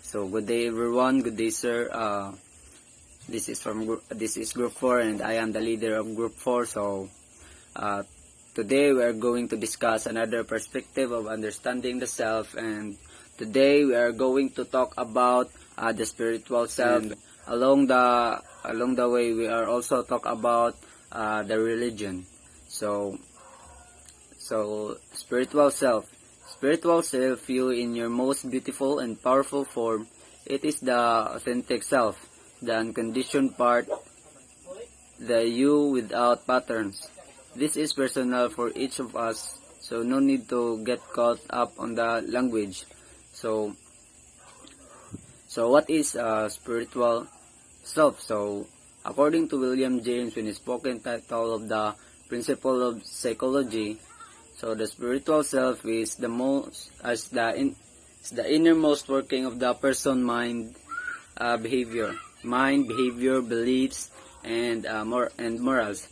So good day everyone, good day sir. This is group 4 and I am the leader of group 4. So today we are going to discuss another perspective of understanding the self, and today we are going to talk about the spiritual self. And along the way we are also talk about the religion. So spiritual self. Spiritual self, you in your most beautiful and powerful form. It is the authentic self, the unconditioned part, the you without patterns. This is personal for each of us, so no need to get caught up on the language. So what is spiritual self? So according to William James, in his spoken title of the Principle of Psychology, so the spiritual self is the innermost working of the person mind, behavior, beliefs, and morals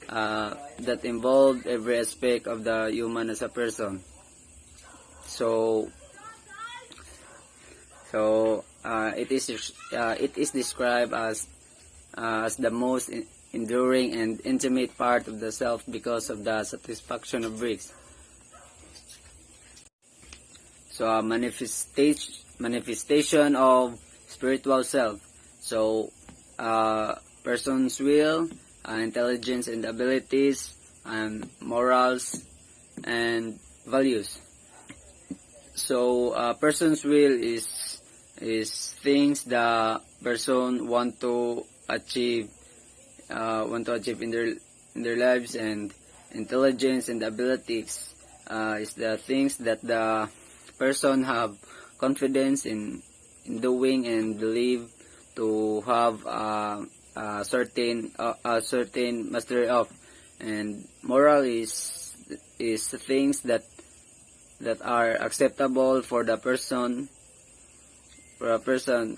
that involve every aspect of the human as a person. So it is described as the most enduring and intimate part of the self because of the satisfaction of bricks. So manifestation of spiritual self. So person's will, intelligence and abilities, and morals and values. So person's will is things the person want to achieve in their lives, and intelligence and abilities is the things that the person have confidence in doing and believe to have a certain mastery of. And moral is things that are acceptable for the person. A person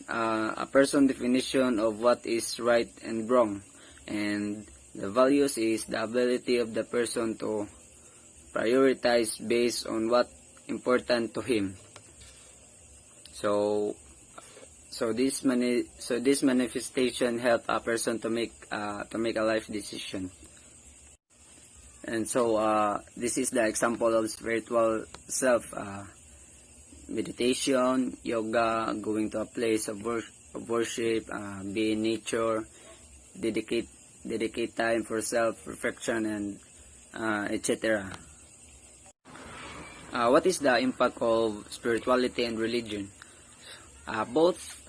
definition of what is right and wrong. And the values is the ability of the person to prioritize based on what important to him. So this manifestation help a person to make a life decision. And so this is the example of spiritual self: meditation, yoga, going to a place of worship, be in nature, dedicate time for self-reflection, and etc. What is the impact of spirituality and religion? Both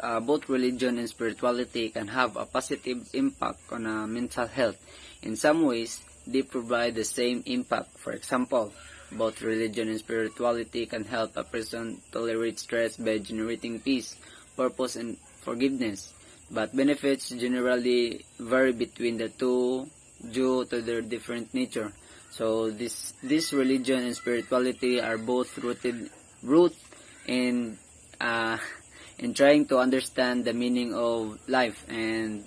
religion and spirituality can have a positive impact on mental health. In some ways, they provide the same impact. For example, both religion and spirituality can help a person tolerate stress by generating peace, purpose, and forgiveness. But benefits generally vary between the two due to their different nature. So this religion and spirituality are both rooted in trying to understand the meaning of life, and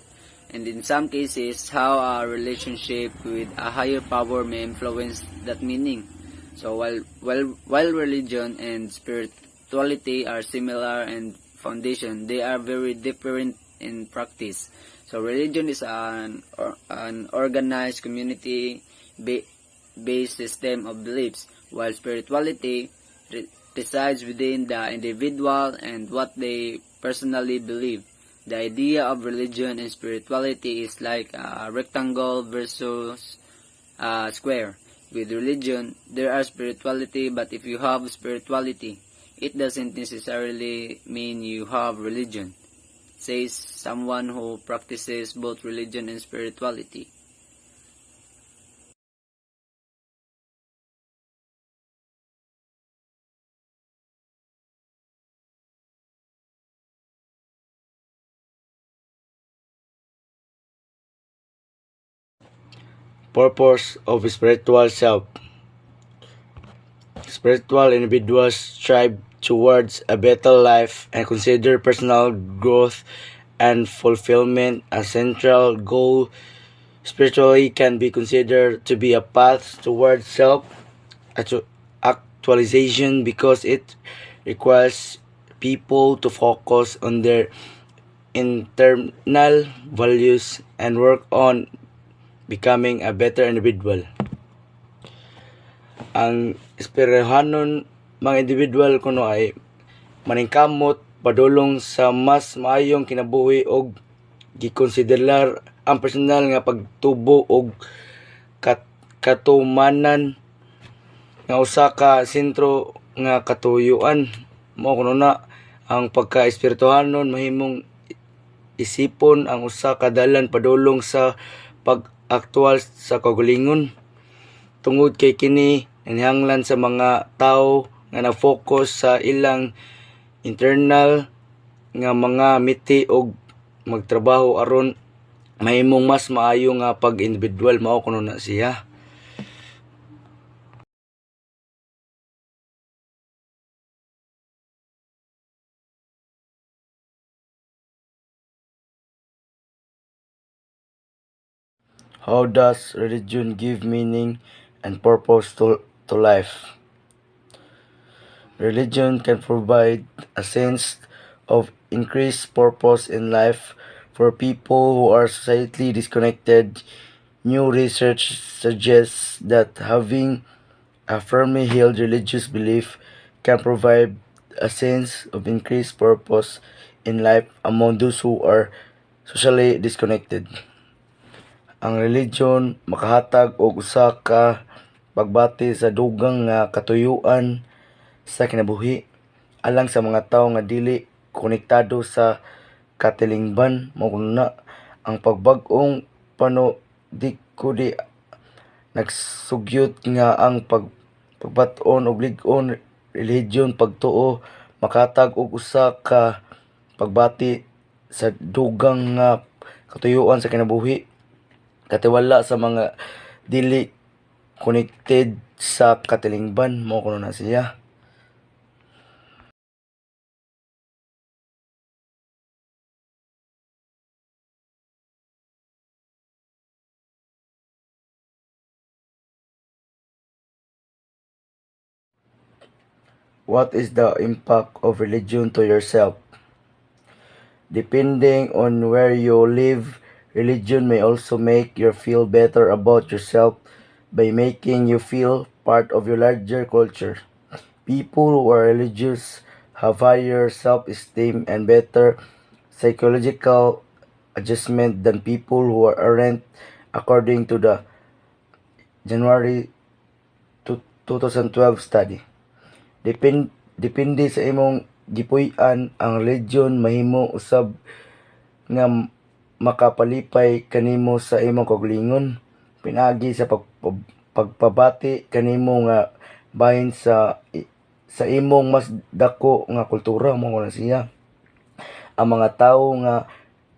in some cases how a relationship with a higher power may influence that meaning. So while religion and spirituality are similar in foundation, they are very different in practice. So religion is an organized community based system of beliefs, while spirituality resides within the individual and what they personally believe. The idea of religion and spirituality is like a rectangle versus a square. With religion, there are spirituality, but if you have spirituality, it doesn't necessarily mean you have religion, says someone who practices both religion and spirituality. Purpose of spiritual self. Spiritual individuals strive towards a better life and consider personal growth and fulfillment a central goal. Spirituality can be considered to be a path towards self actualization because it requires people to focus on their internal values and work on becoming a better individual. Ang espirihanon mga individual kuno ay maningkamot padulong sa mas maayong kinabuhi og gikonsiderar ang personal nga pagtubo og katumanan nga usa ka sentro nga katuyuan. Mao kuno na ang pagka-espirituhanon mahimong isipon ang usa ka dalan padulong sa pag-aktwal sa kaugalingon. Tungod kay kini nanghanglan sa mga tawo nga na-focus sa ilang internal nga mga miti og magtrabaho aron mahimong mas maayo nga pag-individual. Mao kuno na siya. How does religion give meaning and purpose to life? Religion can provide a sense of increased purpose in life for people who are societally disconnected. New research suggests that having a firmly held religious belief can provide a sense of increased purpose in life among those who are socially disconnected. Ang religion makahatag og usa ka pagbati sa dugang nga katuyuan sa kinabuhi alang sa mga tawo nga dili konektado sa katilingban. Mao kuno na ang pagbag-ong panudikudi nagsugyot nga ang pagbat-on og lig-on relihiyon pagtuo makatag og usa ka pagbati sa dugang nga katuyuan sa kinabuhi katiwala sa mga dili connected sa katilingban. Mao kuno na siya. What is the impact of religion to yourself? Depending on where you live, religion may also make you feel better about yourself by making you feel part of your larger culture. People who are religious have higher self-esteem and better psychological adjustment than people who aren't, according to the January 2012 study. Depende sa imong gipuy-an ang religion mahimo usab nga makapalipay kanimo sa imong kaugalingon pinaagi sa pagpabati kanimo nga bahin sa imong mas dako nga kultura. Mao na siya. Ang mga tawo nga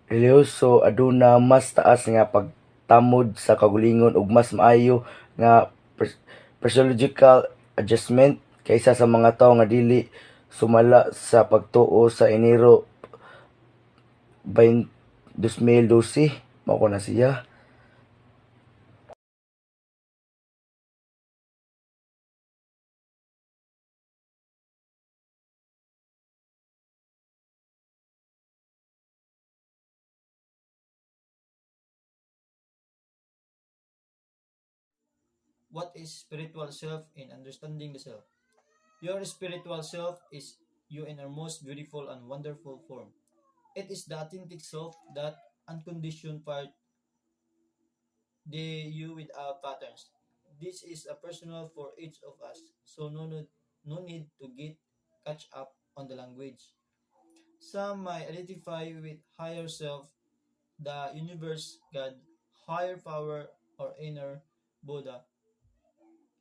relihiyoso aduna mas taas nga pagtamod sa kaugalingon ug mas maayo nga psychological adjustment kaysa sa mga tawo nga dili sumala sa pagtuo sa Enero 2012. Mao na siya. What is spiritual self in understanding the self? Your spiritual self is you in a most beautiful and wonderful form. It is the authentic self, that unconditioned part, the you without patterns. This is a personal for each of us, so no need to get catch up on the language. Some might identify with higher self, the universe, God, higher power, or inner Buddha.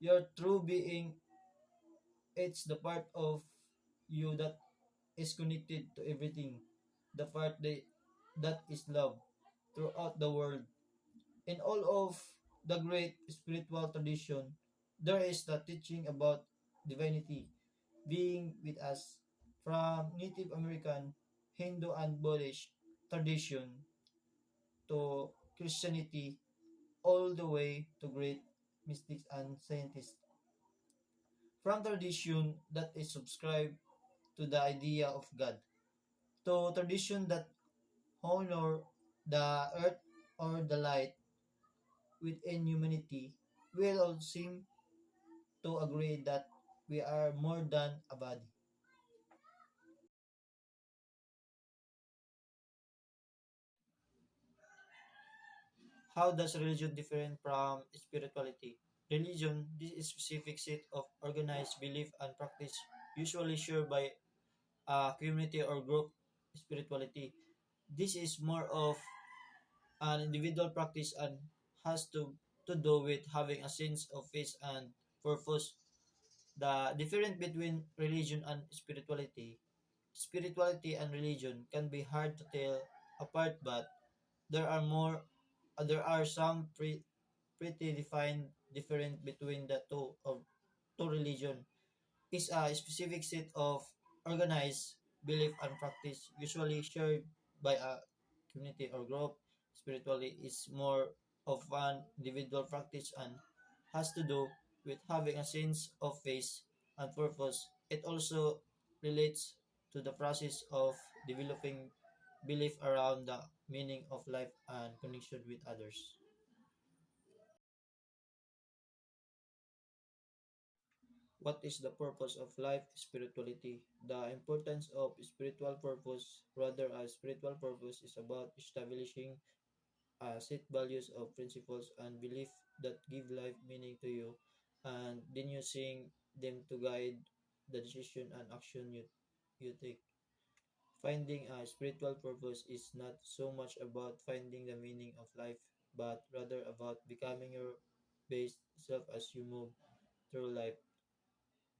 Your true being, it's the part of you that is connected to everything, the part that is love throughout the world. In all of the great spiritual tradition, there is the teaching about divinity being with us, from Native American, Hindu, and Buddhist tradition to Christianity, all the way to great mystics and scientists. From tradition that is subscribed to the idea of God. To tradition that honor the earth or the light within humanity, we all seem to agree that we are more than a body. How does religion differ from spirituality? Religion, this is specific set of organized belief and practice, usually shared by a community or group. Spirituality, this is more of an individual practice and has to do with having a sense of faith and purpose. The difference between religion and spirituality and religion can be hard to tell apart, but there are more there are some pretty defined difference between the two religion is a specific set of organized belief and practice usually shared by a community or group. Spirituality is more of an individual practice and has to do with having a sense of faith and purpose. It also relates to the process of developing belief around the meaning of life and connection with others. What is the purpose of life? Spirituality. The importance of spiritual purpose, rather, a spiritual purpose is about establishing set values of principles and belief that give life meaning to you, and then using them to guide the decision and action you take. Finding a spiritual purpose is not so much about finding the meaning of life, but rather about becoming your best self as you move through life.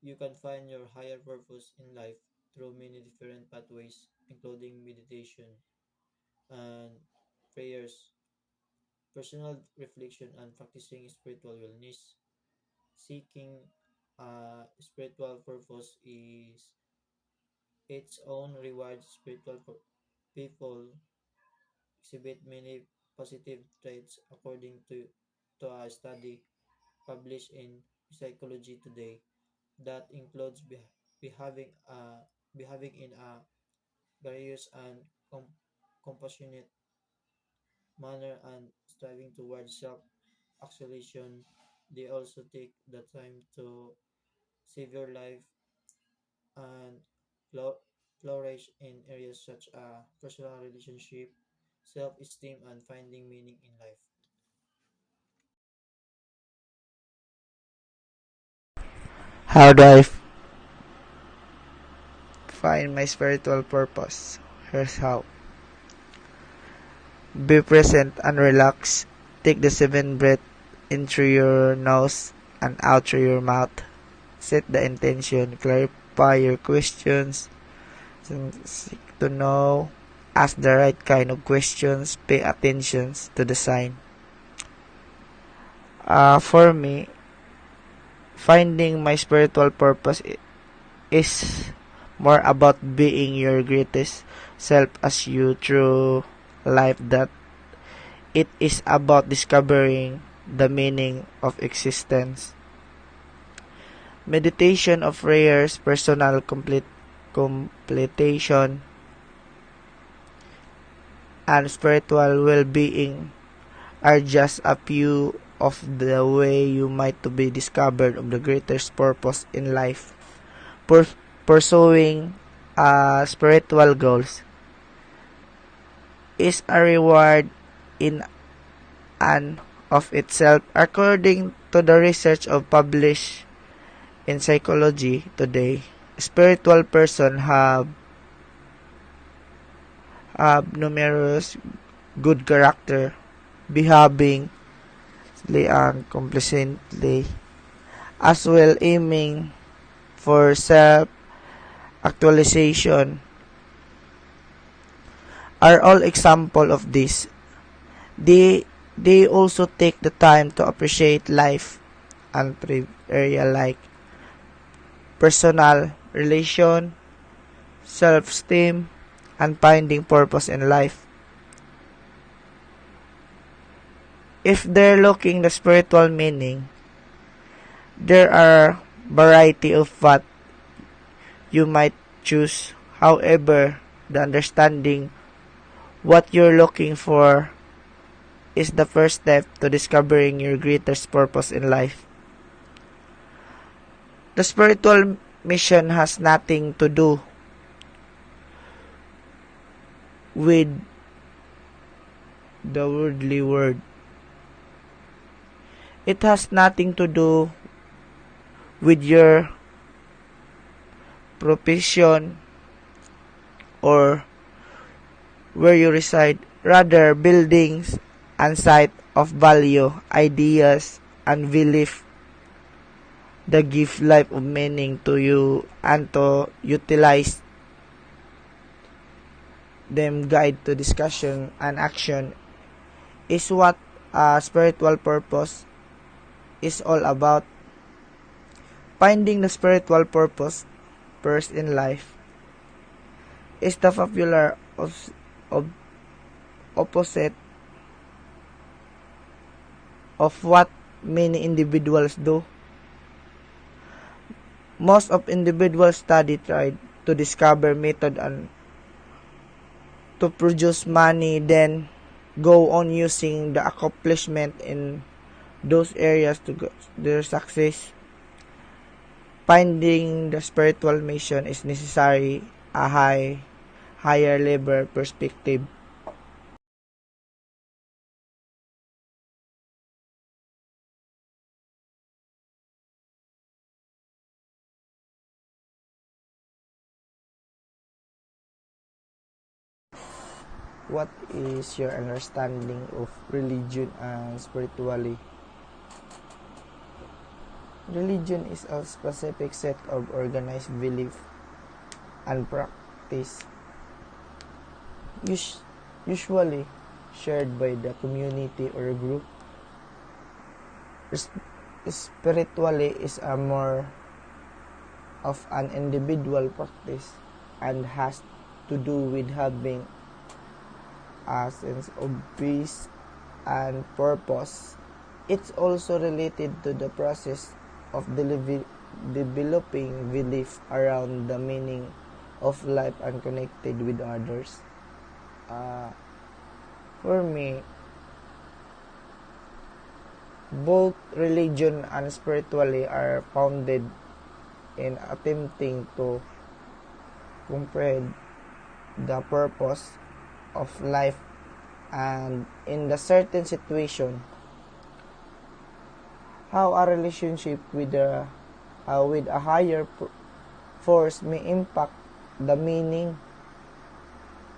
You can find your higher purpose in life through many different pathways, including meditation and prayers, personal reflection, and practicing spiritual wellness. Seeking a spiritual purpose is its own reward. People exhibit many positive traits according to a study published in Psychology Today that includes behaving behaving in a gracious and compassionate manner and striving towards self-actualization. They also take the time to save your life and flo- flourish in areas such as personal relationship, self-esteem, and finding meaning in life. How do find my spiritual purpose? Here's how. Be present and relax. Take the 7 breath in through your nose and out through your mouth. Set the intention. Clarify your questions. Seek to know. Ask the right kind of questions. Pay attention to the sign. For me, finding my spiritual purpose is more about being your greatest self as you through life, that it is about discovering the meaning of existence. Meditation of prayers, personal completion, and spiritual well-being are just a few of the way you might to be discovered of the greatest purpose in life. Pursuing spiritual goals is a reward in and of itself, according to the research of published in Psychology Today. Spiritual person have numerous good character, behaving and complacently, as well aiming for self-actualization, are all example of this. They they also take the time to appreciate life and area like personal relation, self-esteem, and finding purpose in life. If they're looking the spiritual meaning, there are variety of what you might choose. However, the understanding what you're looking for is the first step to discovering your greatest purpose in life. The spiritual mission has nothing to do with the worldly word. It has nothing to do with your profession or where you reside. Rather, buildings and site of value, ideas, and belief that give life of meaning to you and to utilize them guide to discussion and action is what spiritual purpose is all about. Finding the spiritual purpose first in life is the popular of opposite of what many individuals do. Most of individuals study tried to discover method and to produce money, then go on using the accomplishment in those areas to their success. Finding the spiritual mission is necessary a higher level perspective. What is your understanding of religion and spirituality? Religion is a specific set of organized belief and practice, usually shared by the community or group. Spirituality is a more of an individual practice and has to do with having a sense of peace and purpose. It's also related to the process of developing belief around the meaning of life and connected with others. For me, both religion and spirituality are founded in attempting to comprehend the purpose of life and in the certain situation how a relationship with a higher force may impact the meaning.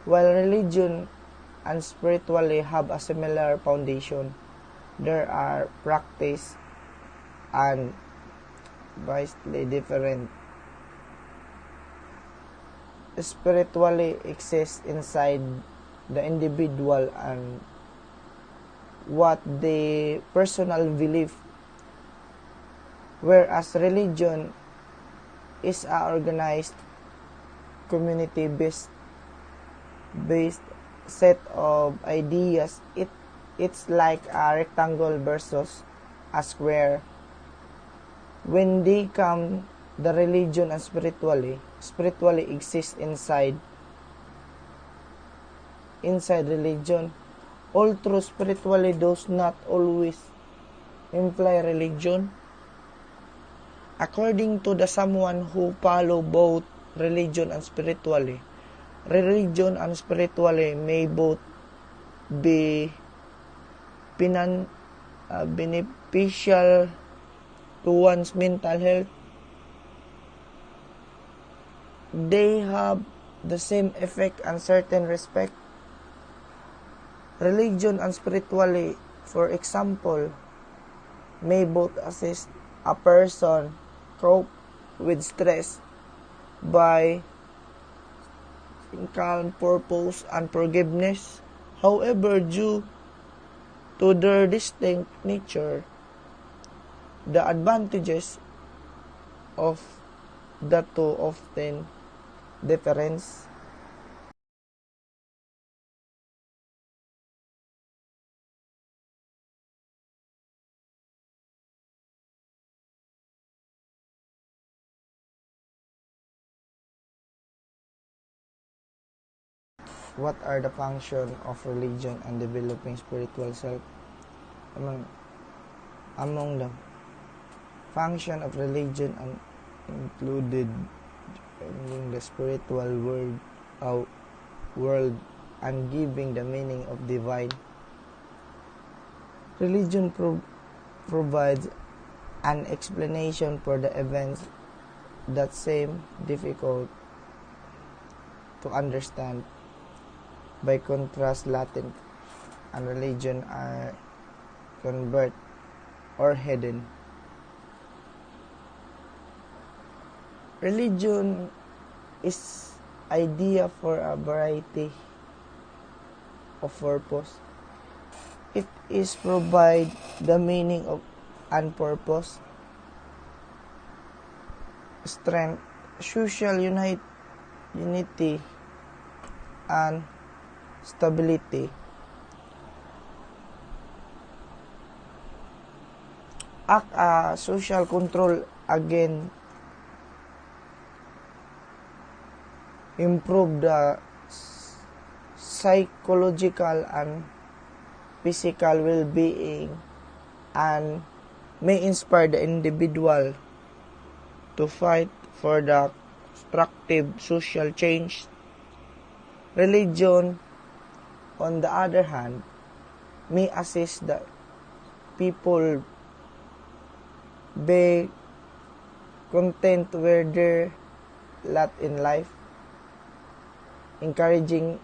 While religion and spirituality have a similar foundation, there are practice and vastly different. Spirituality exists inside the individual and what they personal belief, whereas religion is a organized community based set of ideas. It's like a rectangle versus a square. When they come the religion and spirituality exists inside religion, although spirituality does not always imply religion. According to the someone who follow both religion and spirituality may both be beneficial to one's mental health. They have the same effect and certain respect. Religion and spirituality, for example, may both assist a person cope with stress by calm, purpose, and forgiveness. However, due to their distinct nature, the advantages of the two often difference. what are the function of religion and developing spiritual self? Among the function of religion and included in the spiritual world and giving the meaning of divine. Religion provides an explanation for the events that seem difficult to understand. By contrast, Latin and religion are convert or hidden. Religion is idea for a variety of purpose. It is provide the meaning of and purpose, strength, social unity, and stability. Act social control again, improve the psychological and physical well-being, and may inspire the individual to fight for the constructive social change. Religion, on the other hand, may assist the people be content where their lot in life, encouraging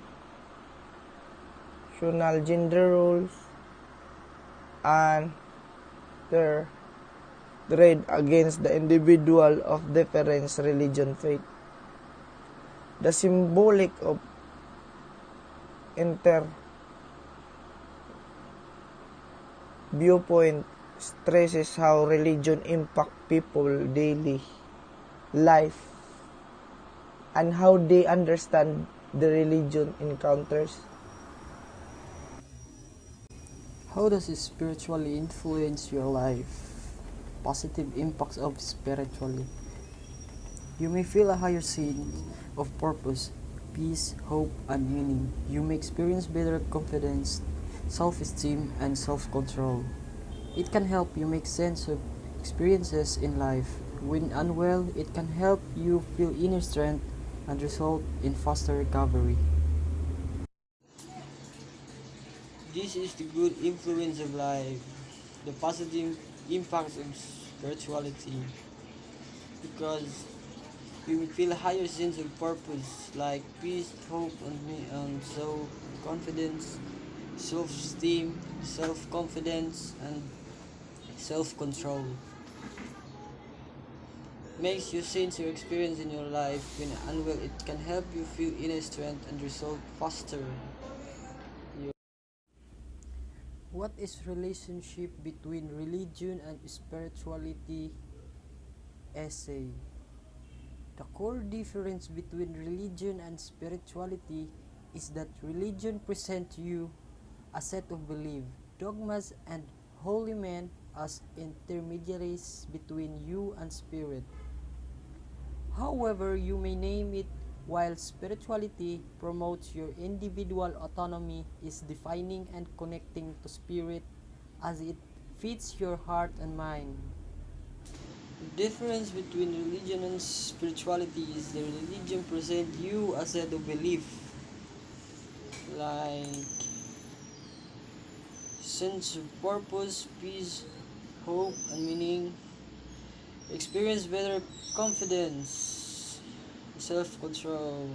traditional gender roles and their trade against the individual of different religion faith. The symbolic of viewpoint stresses how religion impact people daily life and how they understand the religion encounters. How does it spiritually influence your life? Positive impacts of spiritually. You may feel a higher sense of purpose, peace, hope, and meaning. You may experience better confidence, self-esteem, and self-control. It can help you make sense of experiences in life. When unwell, it can help you feel inner strength and result in faster recovery. This is the good influence of life, the positive impacts of spirituality, because you will feel a higher sense of purpose, like peace, hope, and self-confidence, self-esteem, self-confidence, and self-control. Makes you sense your experience in your life. When unwell, it can help you feel inner strength and result faster. What is relationship between religion and spirituality? Essay. The core difference between religion and spirituality is that religion presents you a set of beliefs, dogmas, and holy men as intermediaries between you and spirit. However you may name it, while spirituality promotes your individual autonomy, is defining and connecting to spirit as it fits your heart and mind. The difference between religion and spirituality is the religion presents you a set of belief, like sense of purpose, peace, hope, and meaning. Experience better confidence, self-control.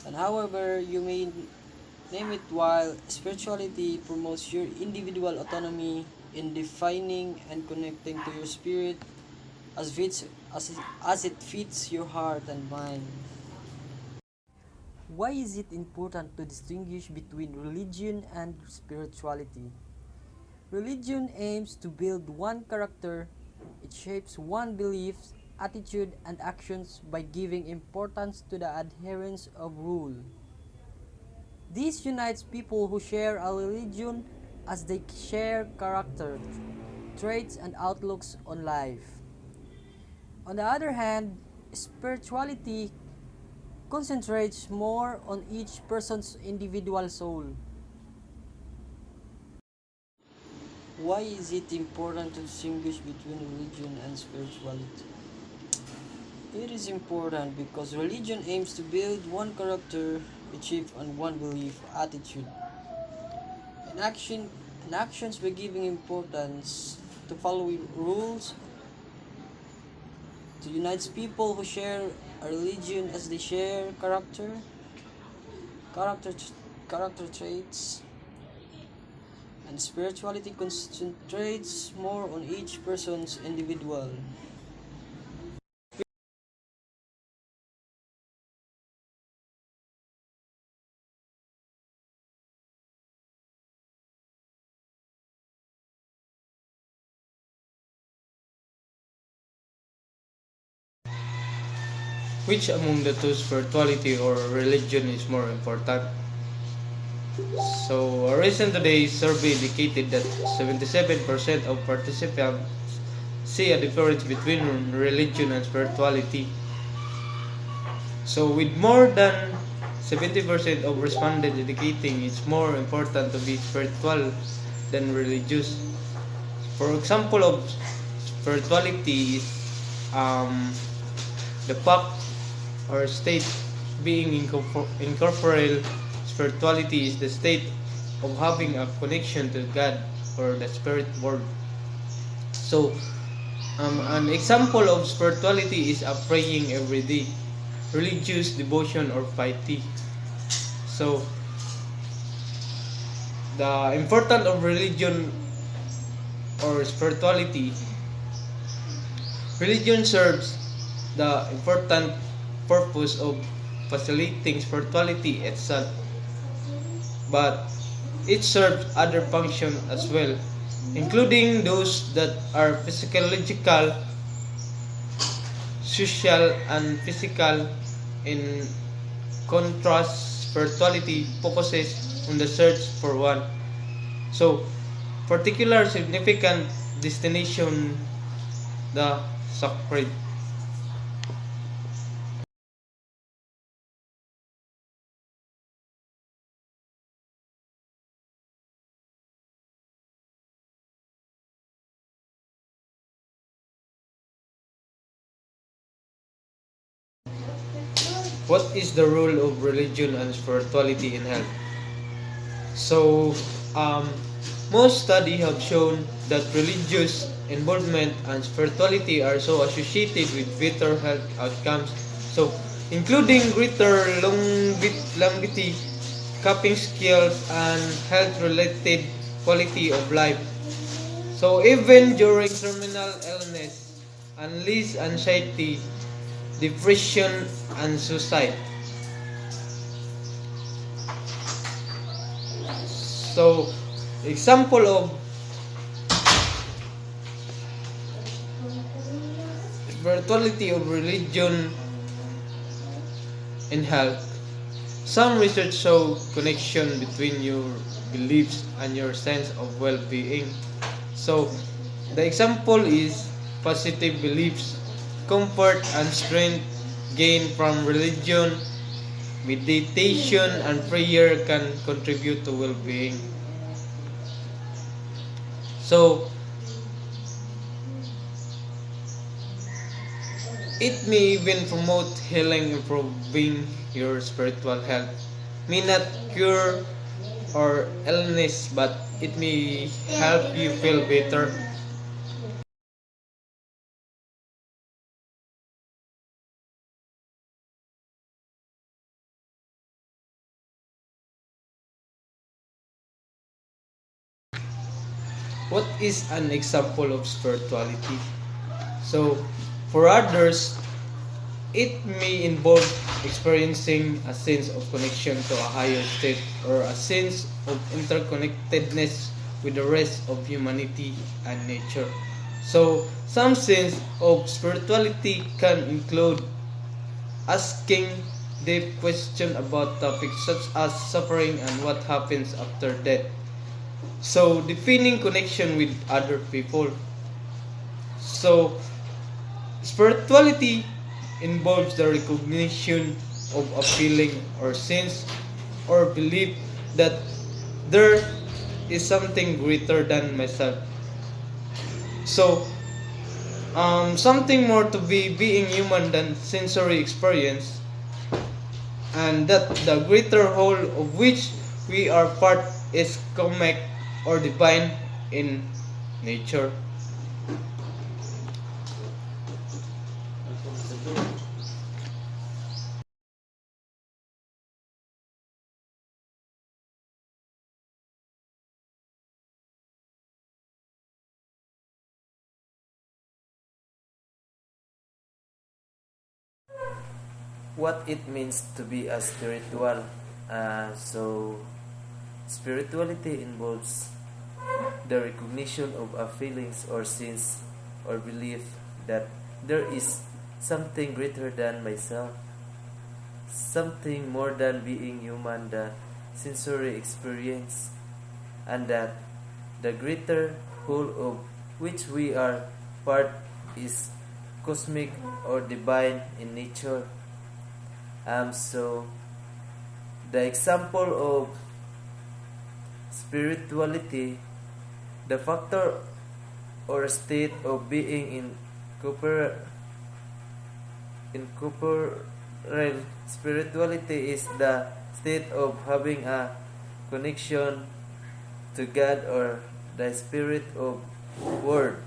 And however you may name it, while spirituality promotes your individual autonomy in defining and connecting to your spirit as it fits your heart and mind. Why is it important to distinguish between religion and spirituality? Religion aims to build one character. It shapes one beliefs, attitude, and actions by giving importance to the adherence of rule. This unites people who share a religion as they share character, traits, and outlooks on life. On the other hand, spirituality concentrates more on each person's individual soul. Why is it important to distinguish between religion and spirituality? It is important because religion aims to build one character, achieve on one belief, attitude, and actions by giving importance to following rules, to unites people who share a religion as they share character, character traits, and spirituality concentrates more on each person's individual. Which among the two, spirituality or religion, is more important? So, a recent today's survey indicated that 77% of participants see a difference between religion and spirituality. So, with more than 70% of respondents indicating it's more important to be spiritual than religious. For example of spirituality is the fact or state being incorporeal. Spirituality is the state of having a connection to God or the spirit world. So, an example of spirituality is a praying every day, religious devotion or piety. So, the importance of religion or spirituality. Religion serves the important purpose of facilitating spirituality itself, but it serves other functions as well, including those that are physiological, social, and physical. In contrast, spirituality focuses on the search for one. So, particular significant destination, the sacred. What is the role of religion and spirituality in health? So, most studies have shown that religious involvement and spirituality are so associated with better health outcomes. So, including greater longevity, coping skills, and health-related quality of life. So, even during terminal illness, unleash anxiety, depression, and suicide. So, example of spirituality of religion in health. Some research show connection between your beliefs and your sense of well-being. So, the example is positive beliefs, comfort and strength gained from religion, meditation, and prayer can contribute to well-being. So, it may even promote healing, improving your spiritual health. May not cure or illness, but it may help you feel better. What is an example of spirituality? So, for others, it may involve experiencing a sense of connection to a higher state or a sense of interconnectedness with the rest of humanity and nature. So, some sense of spirituality can include asking deep questions about topics such as suffering and what happens after death. So, defining connection with other people. So, spirituality involves the recognition of a feeling or sense or belief that there is something greater than myself. So, something more to be being human than sensory experience, and that the greater whole of which we are part is cosmic or divine in nature. What it means to be a spiritual. So, spirituality involves the recognition of a feelings or sense or belief that there is something greater than myself, something more than being human, the sensory experience, and that the greater whole of which we are part is cosmic or divine in nature. So the example of spirituality, the factor or state of being in incorporeal spirituality is the state of having a connection to God or the spirit of word.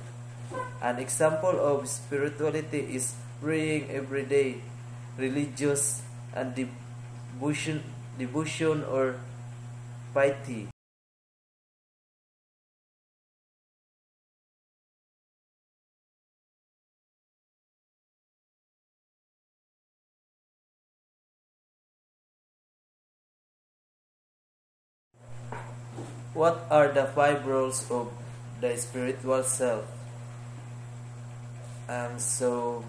An example of spirituality is praying every day, religious and devotion or piety. What are the five roles of the spiritual self? So,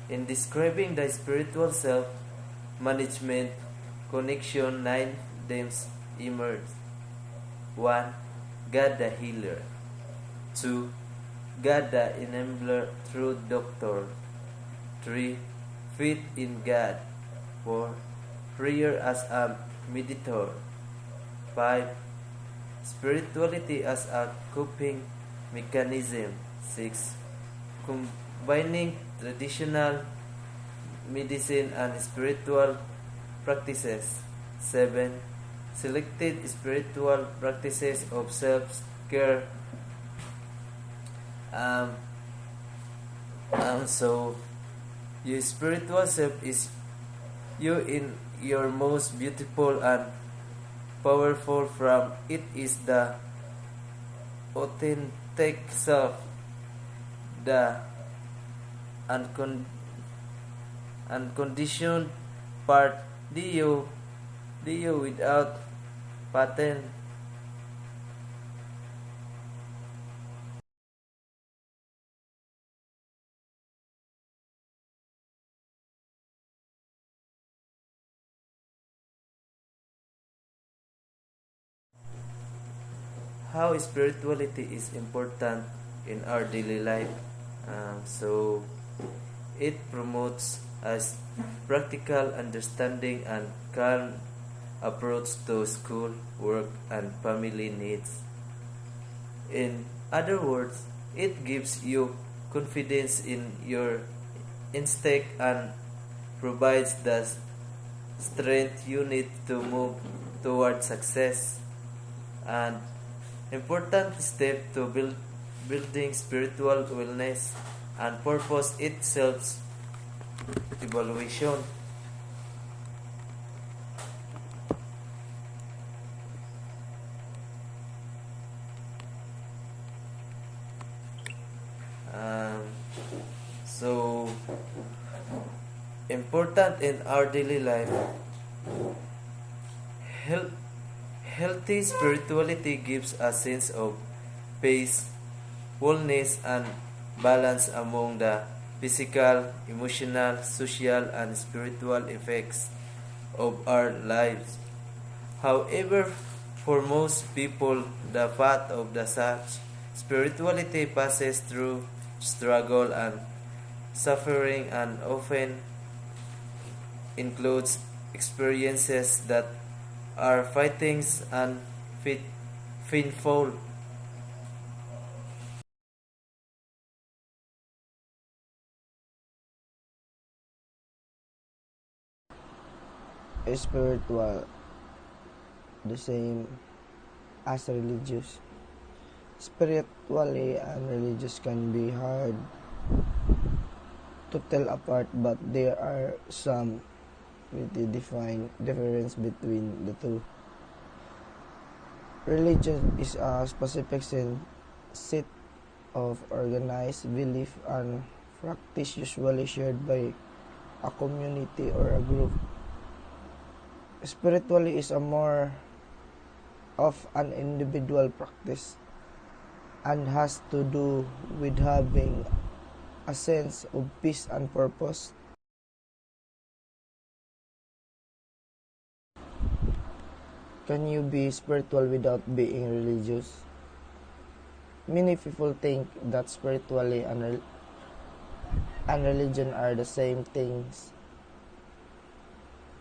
in describing the spiritual self, management, connection, 9 themes emerge. 1. God the healer. 2. God the enabler through doctor. 3. Faith in God. 4. Prayer as a mediator. 5. Spirituality as a coping mechanism. 6. Combining traditional medicine and spiritual practices. 7. Selected spiritual practices of self-care. So your spiritual self is you in your most beautiful and powerful from it is the authentic self, the unconditioned part, the you without pattern. How spirituality is important in our daily life. So it promotes a practical understanding and calm approach to school, work, and family needs. In other words, it gives you confidence in your instinct and provides the strength you need to move toward success. And important step to building spiritual wellness and purpose itself evaluation. Um, so important in our daily life. Health, healthy spirituality gives a sense of peace, wholeness, and balance among the physical, emotional, social, and spiritual effects of our lives. However, for most people, the path of the such spirituality passes through struggle and suffering, and often includes experiences that are fightings and fit, painful. Spiritual, the same as religious. Spiritually and religious can be hard to tell apart, but there are some pretty defined difference between the two. Religion is a specific set of organized belief and practice usually shared by a community or a group. Spiritually is a more of an individual practice and has to do with having a sense of peace and purpose. Can you be spiritual without being religious? Many people think that spirituality and religion are the same things,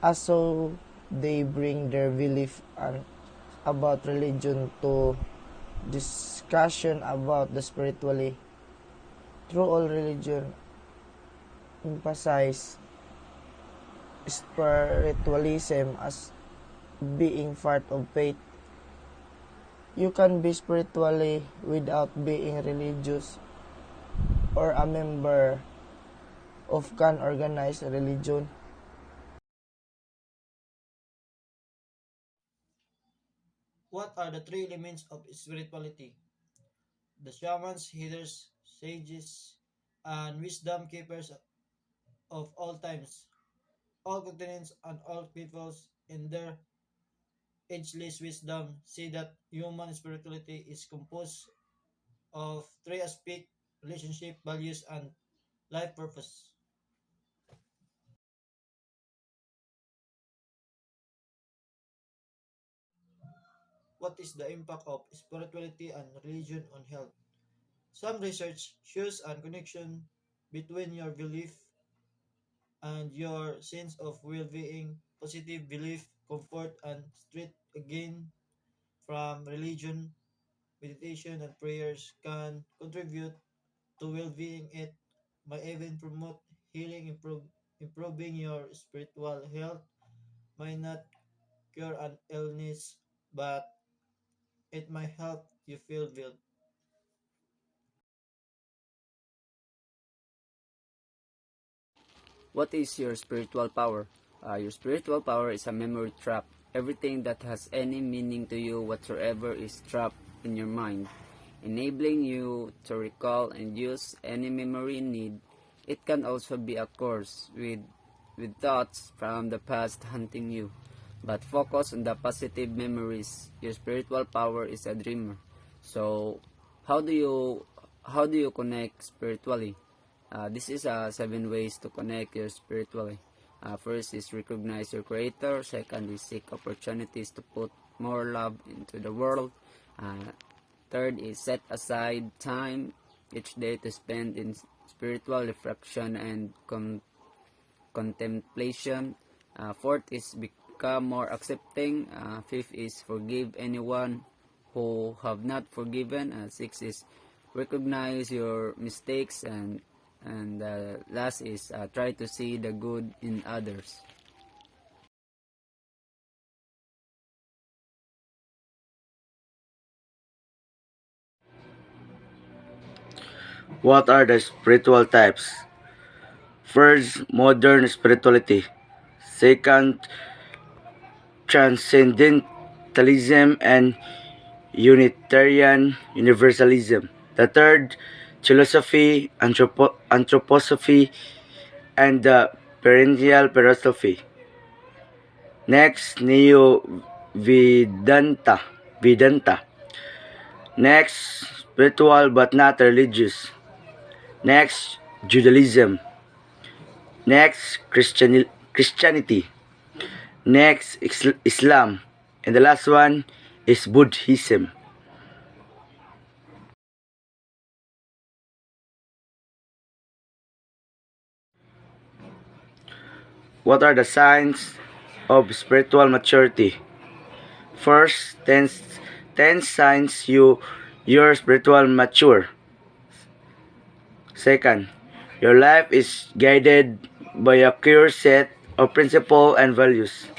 as so they bring their belief about religion to discussion about the spirituality. Through all religion emphasize spiritualism as being part of faith. You can be spiritually without being religious or a member of an organized religion. What are the three elements of spirituality? The shamans, healers, sages, and wisdom keepers of all times, all continents, and all peoples in their ageless wisdom see that human spirituality is composed of three aspects: relationship, values, and life purpose. What is the impact of spirituality and religion on health? Some research shows a connection between your belief and your sense of well-being. Positive belief, comfort, and strength gain from religion, meditation, and prayers can contribute to well-being. It may even promote healing, improving your spiritual health. May not cure an illness, but it might help you feel well. What is your spiritual power? Your spiritual power is a memory trap. Everything that has any meaning to you whatsoever is trapped in your mind, enabling you to recall and use any memory in need. It can also be a course with thoughts from the past hunting you. But focus on the positive memories. Your spiritual power is a dreamer. So, how do you how do you connect spiritually? This is 7 ways to connect your spiritually. First is recognize your creator. Second is seek opportunities to put more love into the world. Uh, Third is set aside time each day to spend in spiritual reflection and contemplation. Fourth is become more accepting. Fifth is forgive anyone who have not forgiven. Sixth is recognize your mistakes, and last is try to see the good in others. What are the spiritual types? First, modern spirituality. Second, transcendentalism and Unitarian Universalism. The third, philosophy, anthroposophy, and the perennial philosophy. Next, Neo Vedanta. Next, spiritual but not religious. Next, Judaism. Next, Christianity. Next, Islam. And the last one is Buddhism. What are the signs of spiritual maturity? First, 10 signs you're spiritual mature. Second, your life is guided by a clear set of principles and values.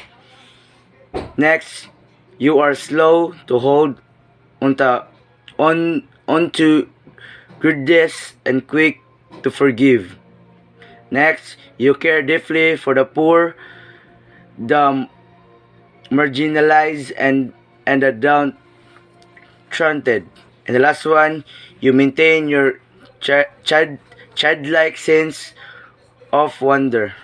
Next, you are slow to hold onto grudges and quick to forgive. Next, you care deeply for the poor, the marginalized, and the downtrodden. And the last one, you maintain your childlike sense of wonder.